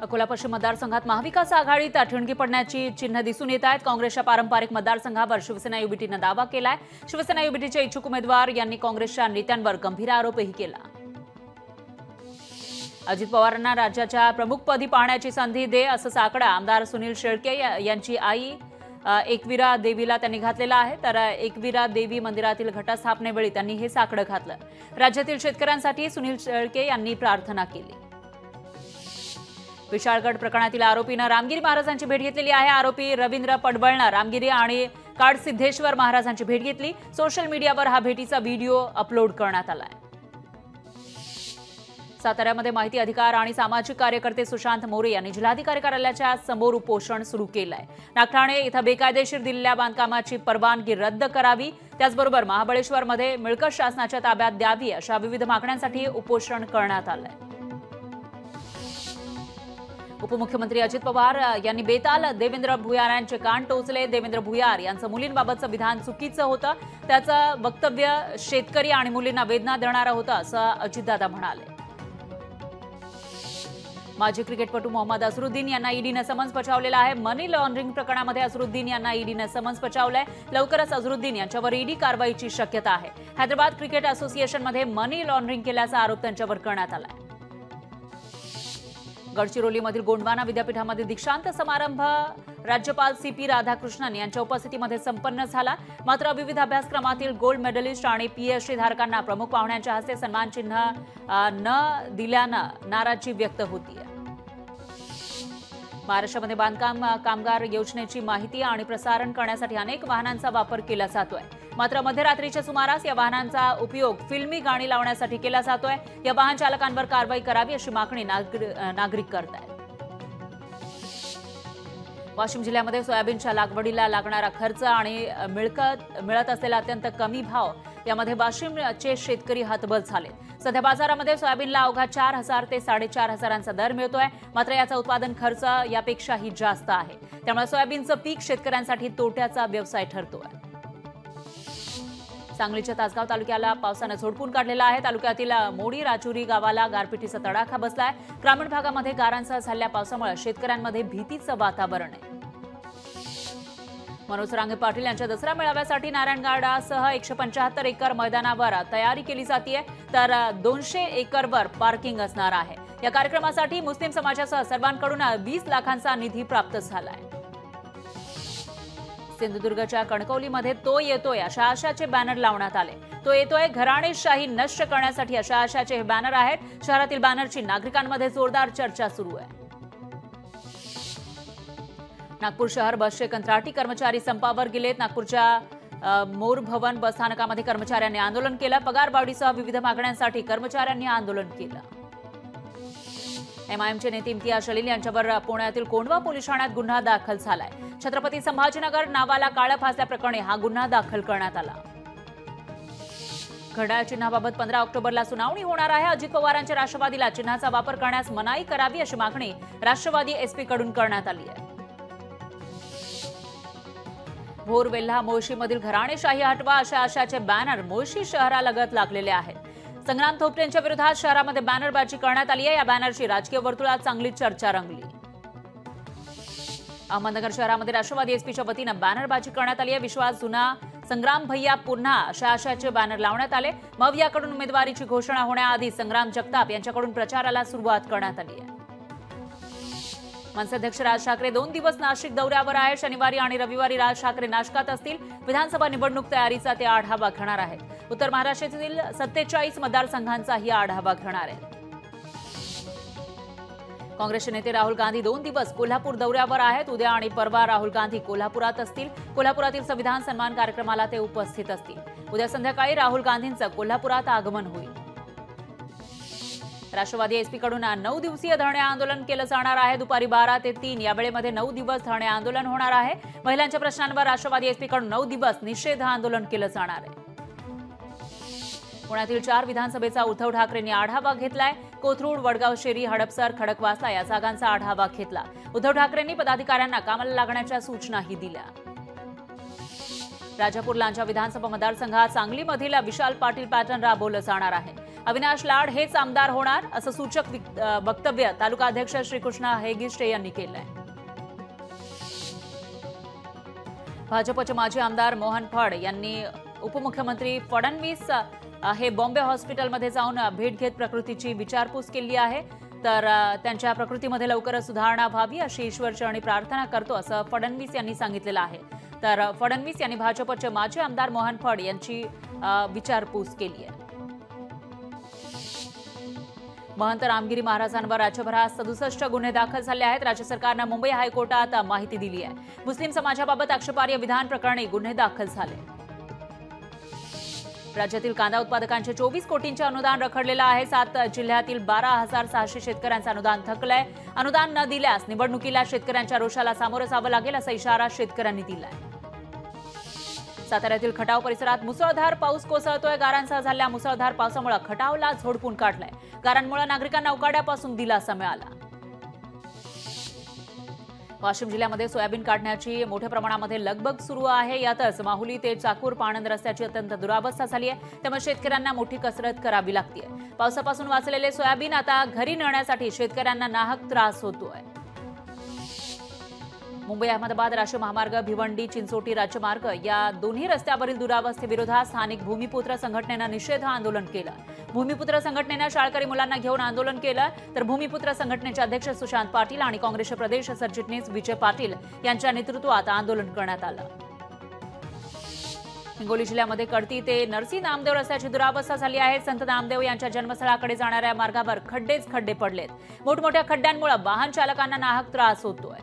अकोला पश्चिम मतदारसंघात महाविकास आघाडीत ठिणगी पडण्याची चिन्ह दिसून येत आहेत। काँग्रेसच्या पारंपरिक मतदारसंघावर शिवसेना युबीटीने दावा केलाय। शिवसेना युबीटीचे इच्छुक उमेदवार यांनी काँग्रेसच्या नेत्यांवर गंभीर आरोपही केला। अजित पवारांना राज्याच्या प्रमुखपदी पाहण्याची संधी दे असं साकडं आमदार सुनील शेळके यांची आई एकवीरा देवीला त्यांनी घातलेला आहे। तर एकवीरा देवी मंदिरातील घटस्थापनेवेळी त्यांनी हे साकडं घातलं। राज्यातील शेतकऱ्यांसाठी सुनील शेळके यांनी प्रार्थना केली। विशाळगड प्रकरणातील आरोपीनं रामगिरी महाराजांची भेट घेतलेली आहे। आरोपी रवींद्र पडबळनं रामगिरी आणि काडसिद्धेश्वर महाराजांची भेट घेतली। सोशल मीडियावर हा भेटीचा व्हिडिओ अपलोड करण्यात आलाय। साताऱ्यामध्ये माहिती अधिकार आणि सामाजिक कार्यकर्ते सुशांत मोरे यांनी जिल्हाधिकारी कार्यालयाच्या समोर उपोषण सुरू केलंय। नागठाणे इथं बेकायदेशीर दिलेल्या बांधकामाची परवानगी रद्द करावी, त्याचबरोबर महाबळेश्वरमध्ये मिळकत शासनाच्या ताब्यात द्यावी अशा विविध मागण्यांसाठी उपोषण करण्यात आलंय। उपमुख्यमंत्री अजित पवार यांनी बेताल देवेंद्र भुयार यांचे कान टोचले। देवेंद्र भुयार यांचं मुलींबाबतचं विधान चुकीचं होतं, त्याचं वक्तव्य शेतकरी आणि मुलींना वेदना देणारं होतं असं अजितदादा म्हणाले। माजी क्रिकेटपटू मोहम्मद अझरुद्दीन यांना ईडीनं समन्स बजावलेला आहे। मनी लॉन्ड्रिंग प्रकरणामध्ये अझरुद्दीन यांना ईडीनं समन्स बजावलंय। लवकरच अझरुद्दीन यांच्यावर ईडी कारवाईची शक्यता आहे। हैदराबाद क्रिकेट असोसिएशनमध्ये मनी लॉन्ड्रिंग केल्याचा आरोप त्यांच्यावर करण्यात आलाय। गडचिरोलीमधील गोंडवाना विद्यापीठामध्ये दीक्षांत समारंभ राज्यपाल सीपी राधाकृष्णन यांच्या उपस्थितीमध्ये संपन्न झाला। मात्र विविध अभ्यासक्रमातील गोल्ड मेडलिस्ट आणि पीएचडी धारकांना प्रमुख पाहुण्यांच्या हस्ते सन्मान चिन्ह न दिल्यानं नाराजी व्यक्त होतीये। महाराष्ट्रामध्ये बांधकाम कामगार योजनेची माहिती आणि प्रसारण करण्यासाठी अनेक वाहनांचा वापर केला जातोय। मात्र मध्यरात्रीच्या सुमारास या वाहनांचा उपयोग फिल्मी गाणी लावण्यासाठी केला जातोय। या वाहन चालकांवर कारवाई करावी अशी मागणी नागरिक करत आहेत। वाशिम जिल्ह्यामध्ये सोयाबीनच्या लागवडीला लागणारा खर्च आणि मिळत असलेला अत्यंत कमी भाव यामध्ये वाशिमचे शेतकरी हतबल झाले। सध्या बाजारामध्ये सोयाबीनला अवघा 4,000 ते 4,500 दर मिळतोय। मात्र याचा उत्पादन खर्च यापेक्षाही जास्त आहे, त्यामुळे सोयाबीनचं पीक शेतकऱ्यांसाठी तोट्याचा व्यवसाय ठरतोय। सांगलीच्या तासगाव तालुक्याला पावसानं झोडपून काढलेला आहे। तालुक्यातील मोडी राजुरी गावाला गारपिटीचा तडाखा बसलाय। ग्रामीण भागामध्ये गारांसह झालेल्या पावसामुळे शेतकऱ्यांमध्ये भीतीचं वातावरण आहे। मनोज रांगे पाटील यांच्या दसरा मेळाव्यासाठी नारायणगाडासह 175 एकर मैदानावर तयारी केली जाते, तर 200 एकरवर पार्किंग असणार आहे। या कार्यक्रमासाठी मुस्लिम समाजासह सर्वांकडून 20 लाखांचा निधी प्राप्त झालाय। सिंधुदुर्गच्या कणकवलीमध्ये तो येतोय अशा आशाचे बॅनर लावण्यात आले। तो येतोय घराणेशाही नष्ट करण्यासाठी अशा आशाचे हे बॅनर आहेत। शहरातील बॅनरची नागरिकांमध्ये जोरदार चर्चा सुरू आहे। नागपूर शहर बसचे कंत्राटी कर्मचारी संपावर गेलेत। नागपूरच्या मोर भवन बस स्थानकामध्ये कर्मचाऱ्यांनी आंदोलन केलं। पगारवाढीसह विविध मागण्यांसाठी कर्मचाऱ्यांनी आंदोलन केलं। एमआयएमचे नेते इम्तियाज जलील यांच्यावर पुण्यातील कोंढवा पोलीस ठाण्यात गुन्हा दाखल झालाय। छत्रपती संभाजीनगर नावाला काळं फासल्याप्रकरणी हा गुन्हा दाखल करण्यात आला। घड्याळ चिन्हाबाबत 15 ऑक्टोबरला सुनावणी होणार आहे। अजित पवारांच्या राष्ट्रवादीला चिन्हाचा वापर करण्यास मनाई करावी अशी मागणी राष्ट्रवादी एसपीकडून करण्यात आली आहे। भोर वेल्हा मुळशीमधील घराणेशाही हटवा अशा आशाचे बॅनर मुळशी शहरालगत लागलेले आहेत। संग्राम थोपटेंच्या विरोधात शहरामध्ये बॅनरबाजी करण्यात आली आहे। या बॅनरची राजकीय वर्तुळात चांगली चर्चा रंगली। अहमदनगर शहरामध्ये राष्ट्रवादी एसपीच्या वतीनं बॅनरबाजी करण्यात आली आहे। विश्वास जुना, संग्राम भैया पुन्हा अशा आशयाचे बॅनर लावण्यात आले। मवियाकडून उमेदवारीची घोषणा होण्याआधी संग्राम जगताप यांच्याकडून प्रचाराला सुरुवात करण्यात आली आहे। मनसे अध्यक्ष राज ठाकरे 2 दिवस नाशिक दौऱ्यावर आहेत। शनिवारी आणि रविवारी राज ठाकरे नाशकात असतील। विधानसभा निवडणूक तयारीचा ते आढावा घेणार आहेत। उत्तर महाराष्ट्रातील 47 मतदारसंघांचाही आढावा घेणार आहेत। काँग्रेसचे नेते राहुल गांधी 2 दिवस कोल्हापूर दौऱ्यावर आहेत। उद्या आणि परवा राहुल गांधी कोल्हापुरात असतील। कोल्हापुरातील संविधान सन्मान कार्यक्रमाला ते उपस्थित असतील। उद्या संध्याकाळी राहुल गांधींचं कोल्हापुरात आगमन होईल। राष्ट्रवादी एसपीकडून 9 दिवसीय धरणे आंदोलन केलं जाणार आहे। दुपारी 12 ते 3 या वेळेमध्ये 9 दिवस धरणे आंदोलन होणार आहे। महिलांच्या प्रश्नांवर राष्ट्रवादी एसपीकडून 9 दिवस निषेध आंदोलन केलं जाणार आहे। पुण्यातील 4 विधानसभेचा उद्धव ठाकरेंनी आढावा घेतलाय। कोथरूड, वडगाव शेरी, हडपसर, खडकवासला या जागांचा आढावा घेतला। उद्धव ठाकरेंनी पदाधिकाऱ्यांना कामाला लागण्याच्या सूचनाही दिल्या। राजापूर लांजा विधानसभा मतदारसंघात सांगलीमधील विशाल पाटील पॅटर्न राबवलं जाणार आहे। अविनाश लाड हेच आमदार होणार असं सूचक वक्तव्य तालुका अध्यक्ष श्रीकृष्णा हेगिष्टे यांनी केलंय. भाजपचे माजी आमदार मोहन फड यांनी उपमुख्यमंत्री फडणवीस हे बॉम्बे हॉस्पिटलमध्ये जाऊन भेट घेत प्रकृतीची विचारपूस केली आहे. तर त्यांच्या प्रकृतीमध्ये लवकरच सुधारणा व्हावी अशी ईश्वरचरणी प्रार्थना करतो असं फडणवीस यांनी सांगितलेलं आहे. तर फडणवीस यांनी भाजपचे माजी आमदार मोहन फड यांची विचारपूस केली आहे. महंत रामगिरी महाराजांवर राज्यभरात 67 गुन्हे दाखल झाले आहेत. राज्य सरकारनं मुंबई हायकोर्टात माहिती दिली आहे. मुस्लिम समाजाबाबत आक्षेपार्ह विधान प्रकरणी गुन्हे दाखल झाले. राज्यातील कांदा उत्पादकांचे 24 कोटींचे अनुदान रखडलेलं आहे. 7 जिल्ह्यातील 12,600 शेतकऱ्यांचं अनुदान थकलंय. अनुदान न दिल्यास निवडणुकीला शेतकऱ्यांच्या रोषाला सामोरं जावं लागेल असा इशारा शेतकऱ्यांनी दिलाय. साताऱ्यातील खटाव परिसरात मुसळधार पाऊस कोसळतोय. गारांसह झालेल्या मुसळधार पावसामुळे खटावला झोडपून काढलाय. गारांमुळे नागरिकांना उकाड्यापासून दिलासा मिळाला. वाशिम जिल्ह्यामध्ये सोयाबीन काढण्याची मोठ्या प्रमाणामध्ये लगबग सुरू आहे. यातच माहुली ते चाकूर पाणंद रस्त्याची अत्यंत दुरावस्था झाली आहे. त्यामुळे शेतकऱ्यांना मोठी कसरत करावी लागते. पावसापासून वाचलेले सोयाबीन आता घरी नेण्यासाठी शेतकऱ्यांना नाहक त्रास होतोय. मुंबई अहमदाबाद राष्ट्रीय महामार्ग भिवंडी चिंचोटी राज्यमार्ग या दोन्ही रस्त्यावरील दुरावस्थेविरोधात स्थानिक भूमिपुत्र संघटनेनं निषेध आंदोलन केलं. भूमिपुत्र संघटनेनं शाळकरी मुलांना घेऊन आंदोलन केलं. तर भूमिपुत्र संघटनेचे अध्यक्ष सुशांत पाटील आणि काँग्रेसचे प्रदेश सरचिटणीस विजय पाटील यांच्या नेतृत्वात आंदोलन करण्यात आलं. हिंगोली जिल्ह्यामध्ये कडती ते नरसी नामदेव रस्त्याची दुरावस्था झाली आहे. संत नामदेव यांच्या जन्मस्थळाकडे जाणाऱ्या मार्गावर खड्डेच खड्डे पडलेत. मोठमोठ्या खड्ड्यांमुळे वाहन चालकांना नाहक त्रास होतोय.